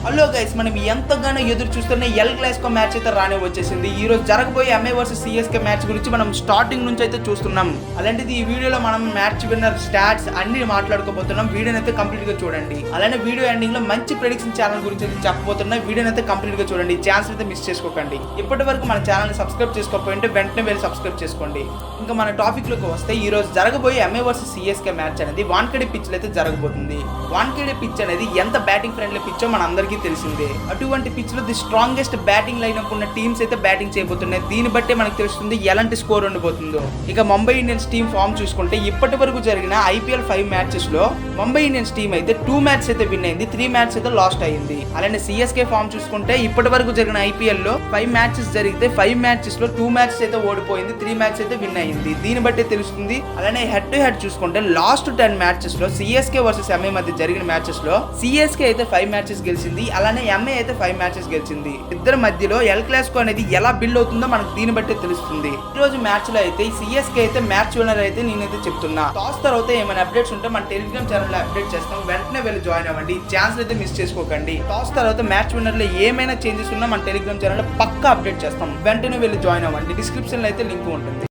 Hello guys, మనం ఎంతగానో ఎదురు చూస్తున్న ఎల్ క్లాసికో మ్యాచ్ అయితే రానే వచ్చేసింది. ఈ రోజు జరగబోయే ఎంఐ వర్సెస్ సిఎస్కే మ్యాచ్ గురించి మనం స్టార్టింగ్ నుంచి అయితే చూస్తున్నాం. అలాంటిది ఈ వీడియోలో మనం మ్యాచ్ విన్నర్ స్టాట్స్ అన్ని మాట్లాడుకోబోతున్నాం. వీడియోని అయితే కంప్లీట్ గా చూడండి. అలానే వీడియో ఎండింగ్ లో మంచి ప్రెడిక్షన్ ఛానల్ గురించి అయితే చెప్పబోతున్నా. వీడియోని అయితే కంప్లీట్ గా చూడండి. ఛాన్స్ అయితే మిస్ చేసుకోకండి. ఇప్పటి వరకు మన ఛానల్ ని సబ్స్క్రైబ్ చేసుకోకపోయింటే వెంటనే వెళ్ళి సబ్స్క్రైబ్ చేసుకోండి. ఇంకా మన టాపిక్ లోకి వస్తే, ఈ రోజు జరగబోయే ఎంఐ వర్సెస్ సిఎస్కే మ్యాచ్ అనేది వాన్ఖేడే పిచ్ అయితే జరగబోతుంది. వాన్ఖేడే పిచ్ అనేది ఎంత బ్యాటింగ్ ఫ్రెండ్లీ పిచ్చో మన అందరికీ తెలిసిందే. అటువంటి పిచ్ లో ది స్ట్రాంగెస్ట్ బ్యాటింగ్ లైనప్ ఉన్న టీమ్స్ అయితే బ్యాటింగ్ చేయబోతున్నాయి. దీన్ని బట్టే మనకు తెలుస్తుంది ఎలాంటి స్కోర్ ఉండబోతుందో. ఇక ముంబై ఇండియన్స్ టీమ్ ఫామ్ చూసుకుంటే, ఇప్పటి వరకు జరిగిన ఐపీఎల్ 5 మ్యాచెస్ లో ముంబై ఇండియన్స్ టీమ్ అయితే 2 మ్యాచెస్ అయితే విన్ అయింది, 3 మ్యాచెస్ అయితే లాస్ట్ అయింది. అలానే సిఎస్కే ఫామ్ చూసుకుంటే, ఇప్పటి వరకు జరిగిన ఐపీఎల్ లో 5 మ్యాచెస్ జరిగితే 5 మ్యాచెస్ లో 2 మ్యాచెస్ అయితే ఓడిపోయింది, 3 మ్యాచెస్ అయితే విన్ అయింది. దీన్ని బట్టే తెలుస్తుంది. అలానే హెడ్ టు హెడ్ చూసుకుంటే, లాస్ట్ 10 మ్యాచెస్ లో సిఎస్కే వర్సెస్ ఎంఐ మధ్య జరిగిన మ్యాచెస్ లో సిఎస్కే అయితే 5 మ్యాచెస్ గెలిచింది, అలానే ఎంఐ అయితే 5 మ్యాచెస్ గెలిచింది. ఇద్దరి మధ్యలో ఎల్ క్లాసికో అనేది ఎలా బిల్డ్ అవుతుందో మనకు దీన్ని బట్టి తెలుస్తుంది. ఈ రోజు మ్యాచ్ లో అయితే సిఎస్కే అయితే మ్యాచ్ విన్నర్ అయితే నేనైతే చెప్తున్నా. టాస్ తర్వాత ఏమైనా అప్డేట్స్ ఉంటే మన టెలిగ్రామ్ ఛానల్ లో అప్డేట్ చేస్తాం. వెంటనే వెళ్ళి జాయిన్ అవ్వండి. ఛాన్స్ అయితే మిస్ చేసుకోకండి. టాస్ తర్వాత మ్యాచ్ విన్నర్ లో ఏమైనా చేంజెస్ ఉన్నా మన టెలిగ్రామ్ ఛానల్ లో పక్కా అప్డేట్ చేస్తాం. వెంటనే వెళ్ళి జాయిన్ అవ్వండి. డిస్క్రిప్షన్ లో అయితే లింక్ ఉంటుంది.